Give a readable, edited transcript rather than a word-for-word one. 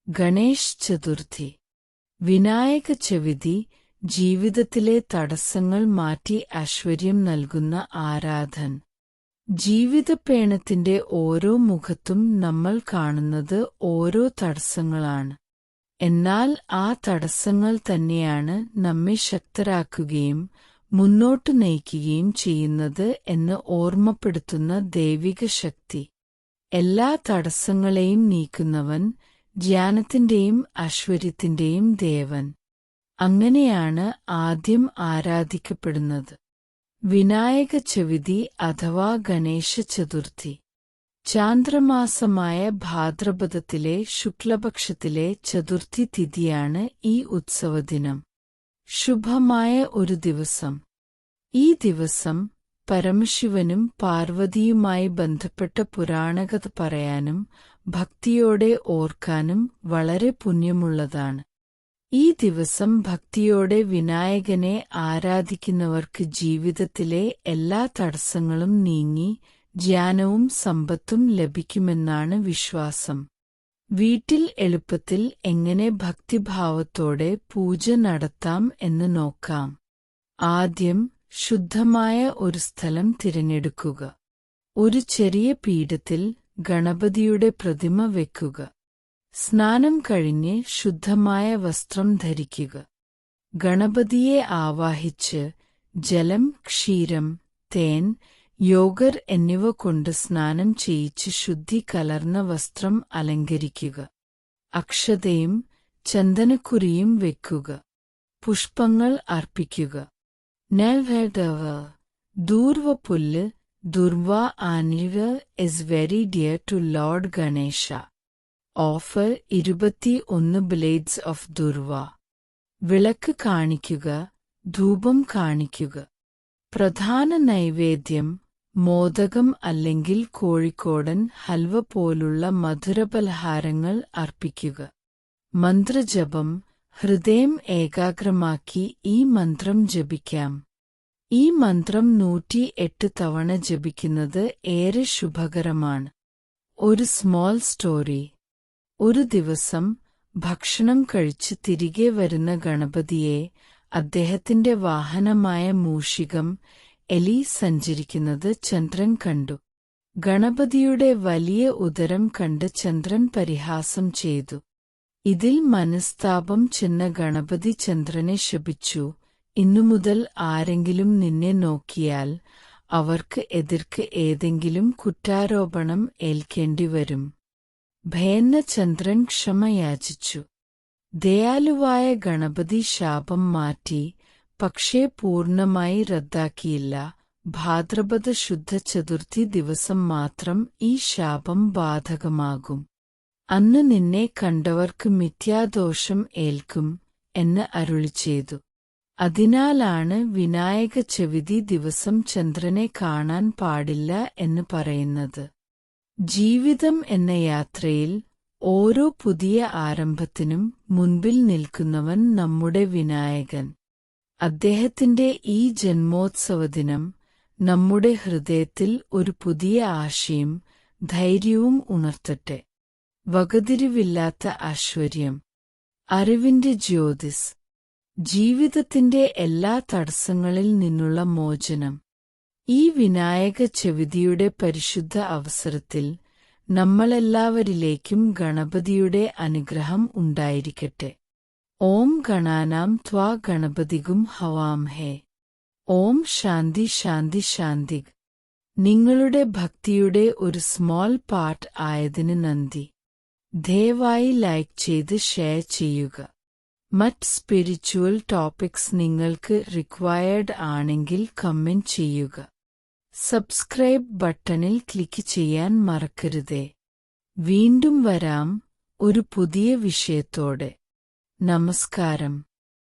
ഗണേശ് ചതുർത്ഥി. വിനായക ചവിതി ജീവിതത്തിലെ തടസ്സങ്ങൾ മാറ്റി ഐശ്വര്യം നൽകുന്ന ആരാധന. ജീവിതപ്പേണത്തിന്റെ ഓരോ മുഖത്തും നമ്മൾ കാണുന്നത് ഓരോ തടസ്സങ്ങളാണ്. എന്നാൽ ആ തടസ്സങ്ങൾ തന്നെയാണ് നമ്മെ ശക്തരാക്കുകയും മുന്നോട്ടു നയിക്കുകയും ചെയ്യുന്നത് എന്ന് ഓർമ്മപ്പെടുത്തുന്ന ദൈവിക ശക്തി. എല്ലാ തടസ്സങ്ങളെയും നീക്കുന്നവൻ, ജ്ഞാനത്തിന്റെയും ഐശ്വര്യത്തിന്റെയും ദേവൻ. അങ്ങനെയാണ് ആദ്യം ആരാധിക്കപ്പെടുന്നത്. വിനായക ചവിതി അഥവാ ഗണേശ ചതുർത്ഥി. ചാന്ദ്രമാസമായ ഭാദ്രപദത്തിലെ ശുക്ലപക്ഷത്തിലെ ചതുർത്ഥി തിഥിയാണ് ഈ ഉത്സവദിനം. ശുഭമായ ഒരു ദിവസം. ഈ ദിവസം പരമശിവനും പാർവതിയുമായി ബന്ധപ്പെട്ട പുരാണകഥ പറയാനും ഭക്തിയോടെ ഓർക്കാനും വളരെ പുണ്യമുള്ളതാണ്. ഈ ദിവസം ഭക്തിയോടെ വിനായകനെ ആരാധിക്കുന്നവർക്ക് ജീവിതത്തിലെ എല്ലാ തടസ്സങ്ങളും നീങ്ങി ജ്ഞാനവും സമ്പത്തും ലഭിക്കുമെന്നാണ് വിശ്വാസം. വീട്ടിൽ എളുപ്പത്തിൽ എങ്ങനെ ഭക്തിഭാവത്തോടെ പൂജ നടത്താം എന്ന് നോക്കാം. ആദ്യം ശുദ്ധമായ ഒരു സ്ഥലം തിരഞ്ഞെടുക്കുക. ഒരു ചെറിയ പീഠത്തിൽ ഗണപതിയുടെ പ്രതിമ വെക്കുക. സ്നാനം കഴിഞ്ഞ് ശുദ്ധമായ വസ്ത്രം ധരിക്കുക. ഗണപതിയെ ആവാഹിച്ച് ജലം, ക്ഷീരം, തേൻ, യോഗർ എന്നിവ കൊണ്ട് സ്നാനം ചെയ്യിച്ച് ശുദ്ധി കലർന്ന വസ്ത്രം അലങ്കരിക്കുക. അക്ഷതയും ചന്ദനക്കുറിയും വെക്കുക. പുഷ്പങ്ങൾ അർപ്പിക്കുക. നെൽവേദവ് ദൂർവ പുല്ല് ദുർവ ആനിവ is very dear to Lord Ganesha. Offer 21 blades of durva. വിളക്ക് കാണിക്കുക. ധൂപം കാണിക്കുക. പ്രധാന നൈവേദ്യം മോദകം അല്ലെങ്കിൽ കോഴിക്കോടൻ ഹൽവ പോലുള്ള മധുരപലഹാരങ്ങൾ അർപ്പിക്കുക. മന്ത്രജപം. ഹൃദയം ഏകാഗ്രമാക്കി ഈ മന്ത്രം ജപിക്കാം. ഈ മന്ത്രം 108 തവണ ജപിക്കുന്നത് ഏറെ ശുഭകരമാണ്. ഒരു സ്മോൾ സ്റ്റോറി. ഒരു ദിവസം ഭക്ഷണം കഴിച്ച് തിരികെ വരുന്ന ഗണപതിയെ അദ്ദേഹത്തിന്റെ വാഹനമായ മൂഷികം എലി സഞ്ചരിക്കുന്നത് ചന്ദ്രൻ കണ്ടു. ഗണപതിയുടെ വലിയ ഉദരം കണ്ട് ചന്ദ്രൻ പരിഹാസം ചെയ്തു. ഇതിൽ മനസ്താപം ചെന്ന ഗണപതി ചന്ദ്രനെ ശപിച്ചു. ഇന്നുമുതൽ ആരെങ്കിലും നിന്നെ നോക്കിയാൽ അവർക്ക് എതിർക്ക് ഏതെങ്കിലും കുറ്റാരോപണം ഏൽക്കേണ്ടിവരും. ഭയന്ന ചന്ദ്രൻ ക്ഷമ യാചിച്ചു. ദയാലുവായ ഗണപതി ശാപം മാറ്റി, പക്ഷേ പൂർണ്ണമായി റദ്ദാക്കിയില്ല. ഭാദ്രപദ ശുദ്ധ ചതുർത്ഥി ദിവസം മാത്രം ഈ ശാപം ബാധകമാകും. അന്ന് നിന്നെ കണ്ടവർക്ക് മിഥ്യാദോഷം ഏൽക്കും എന്ന് അരുളിച്ചെയ്തു. അതിനാലാണ് വിനായക ചവിതി ദിവസം ചന്ദ്രനെ കാണാൻ പാടില്ല എന്ന് പറയുന്നത്. ജീവിതം എന്ന യാത്രയിൽ ഓരോ പുതിയ ആരംഭത്തിനും മുൻപിൽ നിൽക്കുന്നവൻ നമ്മുടെ വിനായകൻ. അദ്ദേഹത്തിന്റെ ഈ ജന്മോത്സവദിനം നമ്മുടെ ഹൃദയത്തിൽ ഒരു പുതിയ ആശയും ധൈര്യവും ഉണർത്തട്ടെ. വകതിരിവില്ലാത്ത ഐശ്വര്യം. അറിവിന്റെ ജ്യോതിസ്. ജീവിതത്തിന്റെ എല്ലാ തടസ്സങ്ങളിൽ നിന്നുള്ള മോചനം. ഈ വിനായക ചവിതിയുടെ പരിശുദ്ധ അവസരത്തിൽ നമ്മളെല്ലാവരിലേക്കും ഗണപതിയുടെ അനുഗ്രഹം ഉണ്ടായിരിക്കട്ടെ. ഓം ഗണാനാം ത്വാ ഗണപതിഗും ഹവാംഹേ. ഓം ശാന്തി ശാന്തി ശാന്തി. നിങ്ങളുടെ ഭക്തിയുടെ ഒരു സ്മോൾ പാർട്ട് ആയതിന് നന്ദി. ദയവായി ലൈക്ക് ചെയ്ത് ഷെയർ ചെയ്യുക. മറ്റ് സ്പിരിച്വൽ ടോപ്പിക്സ് നിങ്ങൾക്ക് റിക്വയർഡ് ആണെങ്കിൽ കമന്റ് ചെയ്യുക. സബ്സ്ക്രൈബ് ബട്ടണിൽ ക്ലിക്ക് ചെയ്യാൻ മറക്കരുതേ. വീണ്ടും വരാം ഒരു പുതിയ വിഷയത്തോടെ. നമസ്കാരം.